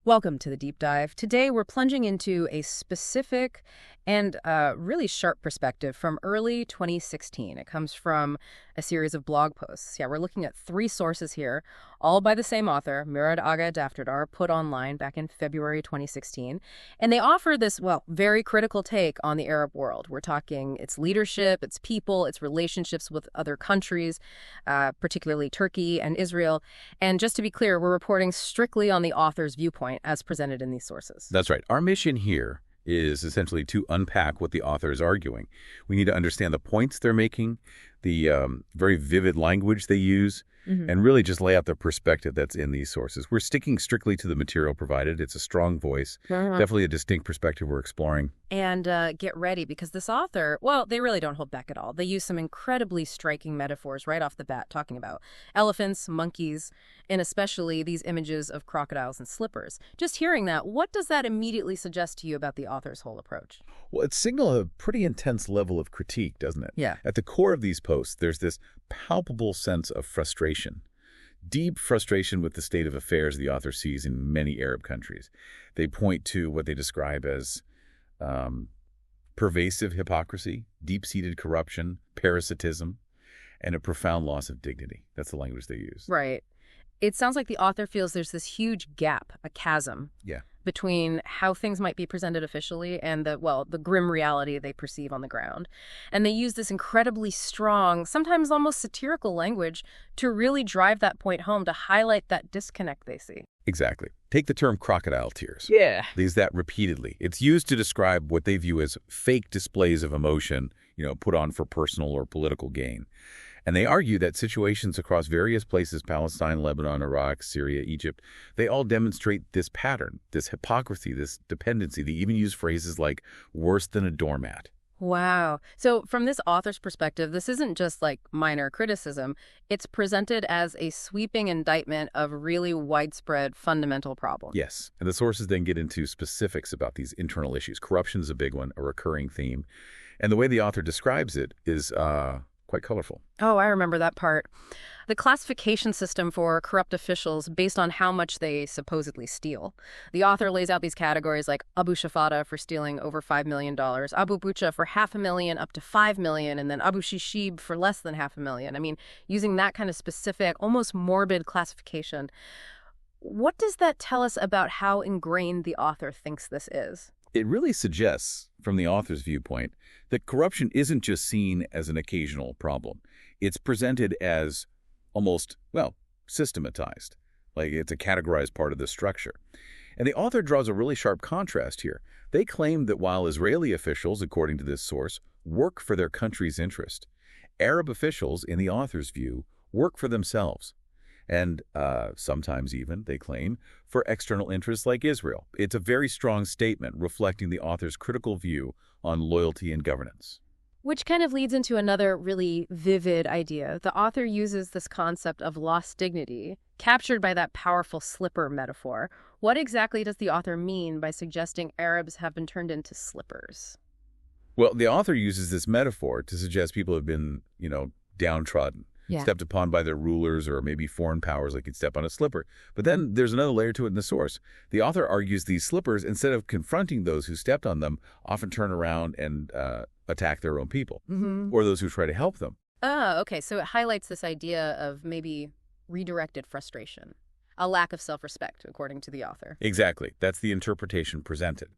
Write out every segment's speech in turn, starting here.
Welcome to the deep dive. Today we're plunging into a specific and really sharp perspective from early 2016. It comes from a series of blog posts. Yeah, we're looking at 3 sources here, all by the same author, Murad Agha Daftardar, put online back in February 2016. And they offer this, well, very critical take on the Arab world. We're talking its leadership, its people, its relationships with other countries, particularly Turkey and Israel. And just to be clear, we're reporting strictly on the author's viewpoint as presented in these sources. That's right. Our mission here is essentially to unpack what the author is arguing. We need to understand the points they're making, the very vivid language they use, and really just lay out the perspective that's in these sources. We're sticking strictly to the material provided. It's a strong voice, definitely a distinct perspective we're exploring. And get ready, because this author, well, they really don't hold back at all. They use some incredibly striking metaphors right off the bat, talking about elephants, monkeys, and especially these images of crocodiles and slippers. Just hearing that, what does that immediately suggest to you about the author's whole approach? Well, it signals a pretty intense level of critique, doesn't it? Yeah. At the core of these posts, there's this palpable sense of frustration. Deep frustration with the state of affairs the author sees in many Arab countries. They point to what they describe as pervasive hypocrisy, deep-seated corruption, parasitism, and a profound loss of dignity. That's the language they use. Right. It sounds like the author feels there's this huge gap, a chasm, between how things might be presented officially and the grim reality they perceive on the ground. And they use this incredibly strong, sometimes almost satirical language to really drive that point home, to highlight that disconnect they see. Exactly. Take the term crocodile tears. Yeah. They use that repeatedly. It's used to describe what they view as fake displays of emotion, put on for personal or political gain. And they argue that situations across various places, Palestine, Lebanon, Iraq, Syria, Egypt, they all demonstrate this pattern, this hypocrisy, this dependency. They even use phrases like worse than a doormat. Wow. So from this author's perspective, this isn't just like minor criticism. It's presented as a sweeping indictment of really widespread fundamental problems. Yes. And the sources then get into specifics about these internal issues. Corruption is a big one, a recurring theme. And the way the author describes it is quite colorful. Oh, I remember that part. The classification system for corrupt officials based on how much they supposedly steal. The author lays out these categories like Abu Shafata for stealing over $5 million, Abu Bucha for $500,000 up to $5 million, and then Abu Shishib for less than $500,000. I mean, using that kind of specific, almost morbid classification. What does that tell us about how ingrained the author thinks this is? It really suggests, from the author's viewpoint, that corruption isn't just seen as an occasional problem. It's presented as almost, systematized, like it's a categorized part of the structure. And the author draws a really sharp contrast here. They claim that while Israeli officials, according to this source, work for their country's interest, Arab officials, in the author's view, work for themselves. And sometimes even, they claim, for external interests like Israel. It's a very strong statement reflecting the author's critical view on loyalty and governance. Which kind of leads into another really vivid idea. The author uses this concept of lost dignity, captured by that powerful slipper metaphor. What exactly does the author mean by suggesting Arabs have been turned into slippers? Well, the author uses this metaphor to suggest people have been, downtrodden. Stepped upon by their rulers or maybe foreign powers like you'd step on a slipper. But then there's another layer to it in the source. The author argues these slippers, instead of confronting those who stepped on them, often turn around and attack their own people or those who try to help them. Oh, okay. So it highlights this idea of maybe redirected frustration, a lack of self-respect, according to the author. Exactly. That's the interpretation presented.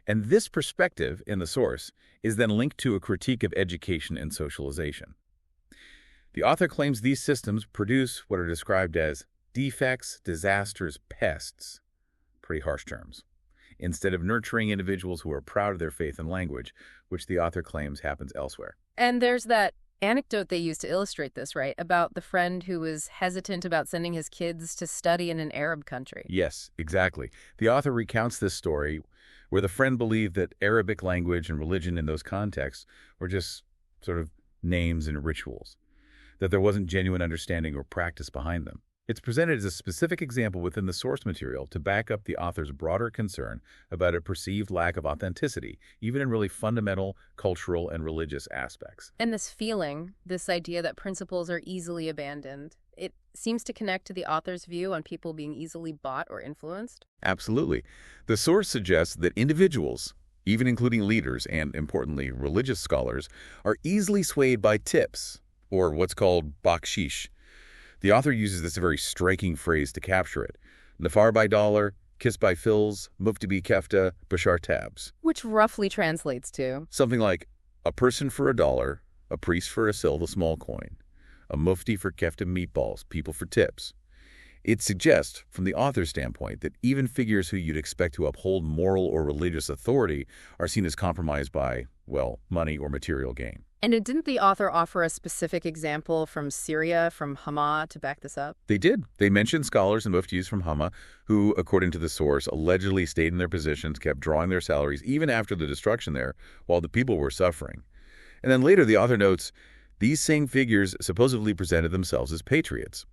And this perspective in the source is then linked to a critique of education and socialization. The author claims these systems produce what are described as defects, disasters, pests, pretty harsh terms, instead of nurturing individuals who are proud of their faith and language, which the author claims happens elsewhere. And there's that anecdote they use to illustrate this, right? About the friend who was hesitant about sending his kids to study in an Arab country. Yes, exactly. The author recounts this story where the friend believed that Arabic language and religion in those contexts were just sort of names and rituals, that there wasn't genuine understanding or practice behind them. It's presented as a specific example within the source material to back up the author's broader concern about a perceived lack of authenticity, even in really fundamental cultural and religious aspects. And this feeling, this idea that principles are easily abandoned, it seems to connect to the author's view on people being easily bought or influenced. Absolutely. The source suggests that individuals, even including leaders and, importantly, religious scholars, are easily swayed by tips, or what's called bakshish. The author uses this very striking phrase to capture it. Nafar by dollar, kiss by fills, mufti bi kefta, bashar tabs. Which roughly translates to, Something like a person for $1, a priest for a silver small coin, a mufti for kefta meatballs, people for tips. It suggests, from the author's standpoint, that even figures who you'd expect to uphold moral or religious authority are seen as compromised by, well, money or material gain. and didn't the author offer a specific example from Syria, from Hama, to back this up? They did. They mentioned scholars and muftis from Hama who, according to the source, allegedly stayed in their positions, kept drawing their salaries even after the destruction there, while the people were suffering. And then later the author notes, these same figures supposedly presented themselves as patriots.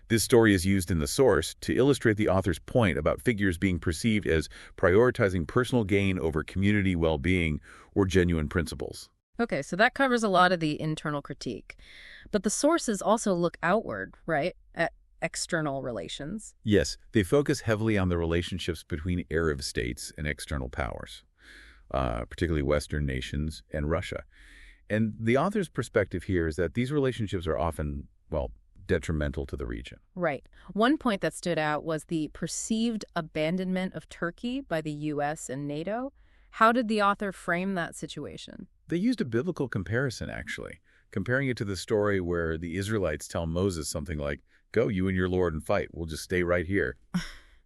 This story is used in the source to illustrate the author's point about figures being perceived as prioritizing personal gain over community well-being or genuine principles. Okay, so that covers a lot of the internal critique. But the sources also look outward, right, at external relations. Yes, they focus heavily on the relationships between Arab states and external powers, particularly Western nations and Russia. And the author's perspective here is that these relationships are often, well, detrimental to the region. Right. One point that stood out was the perceived abandonment of Turkey by the U.S. and NATO. How did the author frame that situation? They used a biblical comparison, actually, comparing it to the story where the Israelites tell Moses something like, go, you and your Lord, and fight. We'll just stay right here.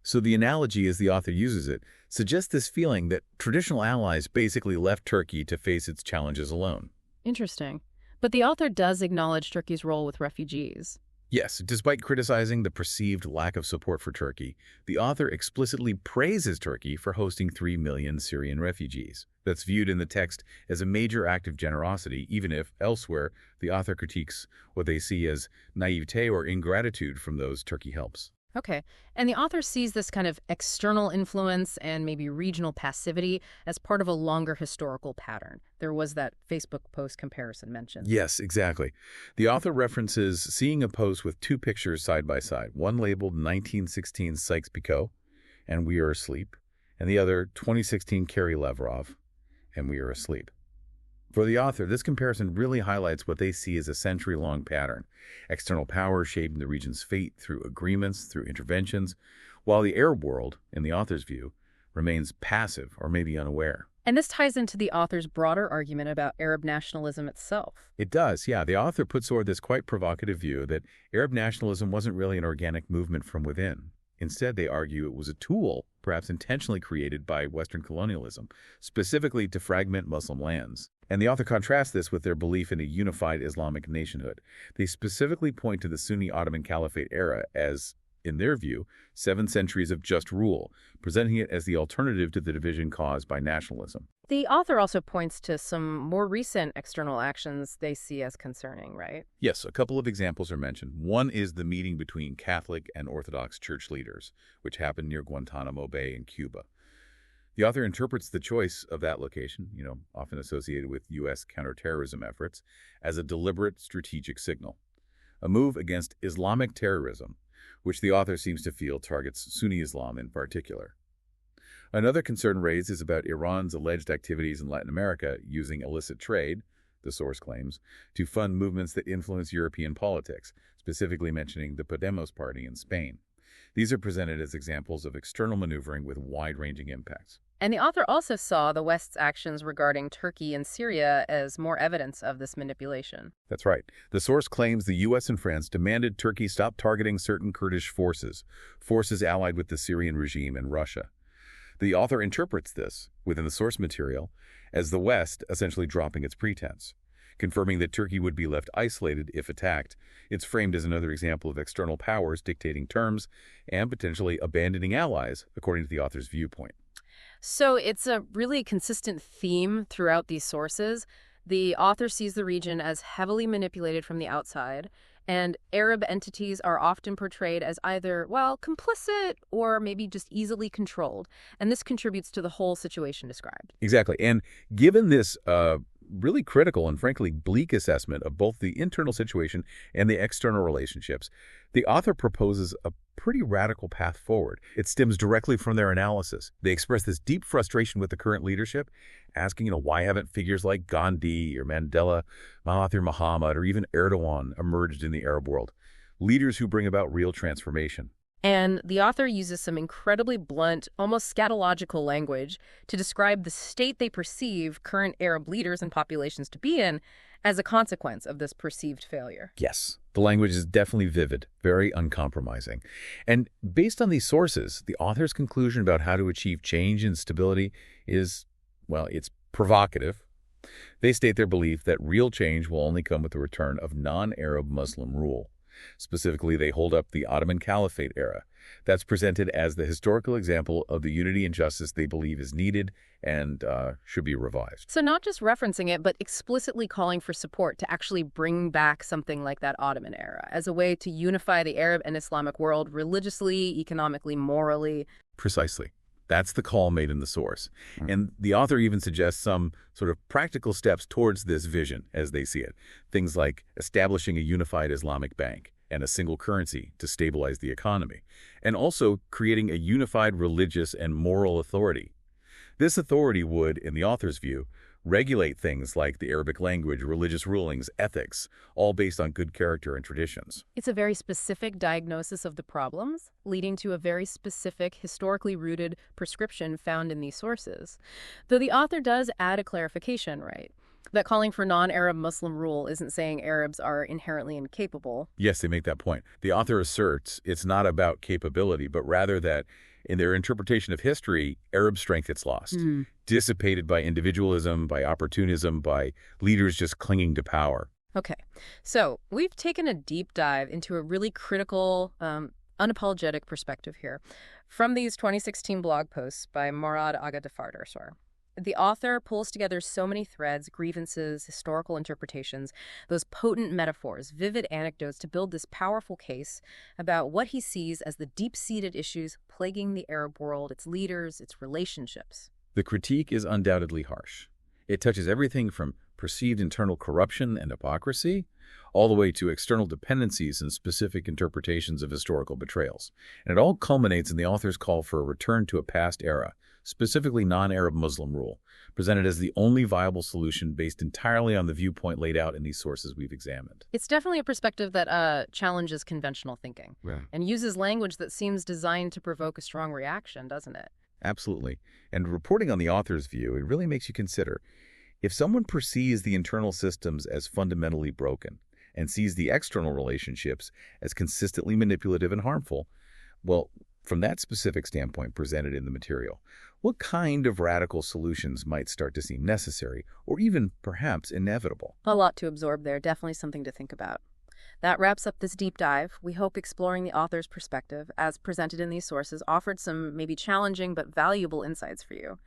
So the analogy, as the author uses it, suggests this feeling that traditional allies basically left Turkey to face its challenges alone. Interesting. But the author does acknowledge Turkey's role with refugees. Yes, despite criticizing the perceived lack of support for Turkey, the author explicitly praises Turkey for hosting 3 million Syrian refugees. That's viewed in the text as a major act of generosity, even if, elsewhere, the author critiques what they see as naivete or ingratitude from those Turkey helps. Okay. And the author sees this kind of external influence and maybe regional passivity as part of a longer historical pattern. There was that Facebook post comparison mentioned. Yes, exactly. The author references seeing a post with two pictures side by side, one labeled 1916 Sykes-Picot, and We Are Asleep, and the other 2016 Kerry Lavrov, and We Are Asleep. For the author, this comparison really highlights what they see as a century-long pattern. External power shaping the region's fate through agreements, through interventions, while the Arab world, in the author's view, remains passive or maybe unaware. And this ties into the author's broader argument about Arab nationalism itself. It does, yeah. The author puts forward this quite provocative view that Arab nationalism wasn't really an organic movement from within. Instead, they argue it was a tool, perhaps intentionally created by Western colonialism, specifically to fragment Muslim lands. And the author contrasts this with their belief in a unified Islamic nationhood. They specifically point to the Sunni Ottoman Caliphate era as, in their view, 7 centuries of just rule, presenting it as the alternative to the division caused by nationalism. The author also points to some more recent external actions they see as concerning, right? Yes, a couple of examples are mentioned. One is the meeting between Catholic and Orthodox church leaders, which happened near Guantanamo Bay in Cuba. The author interprets the choice of that location, often associated with U.S. counterterrorism efforts, as a deliberate strategic signal, a move against Islamic terrorism, which the author seems to feel targets Sunni Islam in particular. Another concern raised is about Iran's alleged activities in Latin America using illicit trade, the source claims, to fund movements that influence European politics, specifically mentioning the Podemos party in Spain. These are presented as examples of external maneuvering with wide-ranging impacts. And the author also saw the West's actions regarding Turkey and Syria as more evidence of this manipulation. That's right. The source claims the U.S. and France demanded Turkey stop targeting certain Kurdish forces allied with the Syrian regime and Russia. The author interprets this, within the source material, as the West essentially dropping its pretense. Confirming that Turkey would be left isolated if attacked, it's framed as another example of external powers dictating terms and potentially abandoning allies, according to the author's viewpoint. So it's a really consistent theme throughout these sources. The author sees the region as heavily manipulated from the outside, And Arab entities are often portrayed as either, well, complicit or maybe just easily controlled. And this contributes to the whole situation described. Exactly. And given this really critical and frankly bleak assessment of both the internal situation and the external relationships, the author proposes a pretty radical path forward. It stems directly from their analysis. They express this deep frustration with the current leadership, asking, why haven't figures like Gandhi or Mandela, Mahathir Mohamad, or even Erdogan emerged in the Arab world? Leaders who bring about real transformation. And the author uses some incredibly blunt, almost scatological language to describe the state they perceive current Arab leaders and populations to be in as a consequence of this perceived failure. Yes, the language is definitely vivid, very uncompromising. And based on these sources, the author's conclusion about how to achieve change and stability is, well, it's provocative. They state their belief that real change will only come with the return of non-Arab Muslim rule. Specifically, they hold up the Ottoman Caliphate era. That's presented as the historical example of the unity and justice they believe is needed and should be revived. So not just referencing it, but explicitly calling for support to actually bring back something like that Ottoman era as a way to unify the Arab and Islamic world religiously, economically, morally. Precisely. That's the call made in the source. And the author even suggests some sort of practical steps towards this vision as they see it. Things like establishing a unified Islamic bank and a single currency to stabilize the economy, and also creating a unified religious and moral authority. This authority would, in the author's view, regulate things like the Arabic language, religious rulings, ethics, all based on good character and traditions. It's a very specific diagnosis of the problems, leading to a very specific, historically rooted prescription found in these sources. Though the author does add a clarification, right? That calling for non-Arab Muslim rule isn't saying Arabs are inherently incapable. Yes, they make that point. The author asserts it's not about capability, but rather that in their interpretation of history, Arab strength gets lost, dissipated by individualism, by opportunism, by leaders just clinging to power. Okay, so we've taken a deep dive into a really critical, unapologetic perspective here from these 2016 blog posts by Murad Agha. The author pulls together so many threads, grievances, historical interpretations, those potent metaphors, vivid anecdotes to build this powerful case about what he sees as the deep-seated issues plaguing the Arab world, its leaders, its relationships. The critique is undoubtedly harsh. It touches everything from perceived internal corruption and hypocrisy, all the way to external dependencies and specific interpretations of historical betrayals. And it all culminates in the author's call for a return to a past era, specifically non-Arab Muslim rule, presented as the only viable solution based entirely on the viewpoint laid out in these sources we've examined. It's definitely a perspective that challenges conventional thinking and uses language that seems designed to provoke a strong reaction, doesn't it? Absolutely. And reporting on the author's view, it really makes you consider, if someone perceives the internal systems as fundamentally broken and sees the external relationships as consistently manipulative and harmful, well, from that specific standpoint presented in the material, what kind of radical solutions might start to seem necessary or even perhaps inevitable? A lot to absorb there, definitely something to think about. That wraps up this deep dive. We hope exploring the author's perspective, as presented in these sources, offered some maybe challenging but valuable insights for you.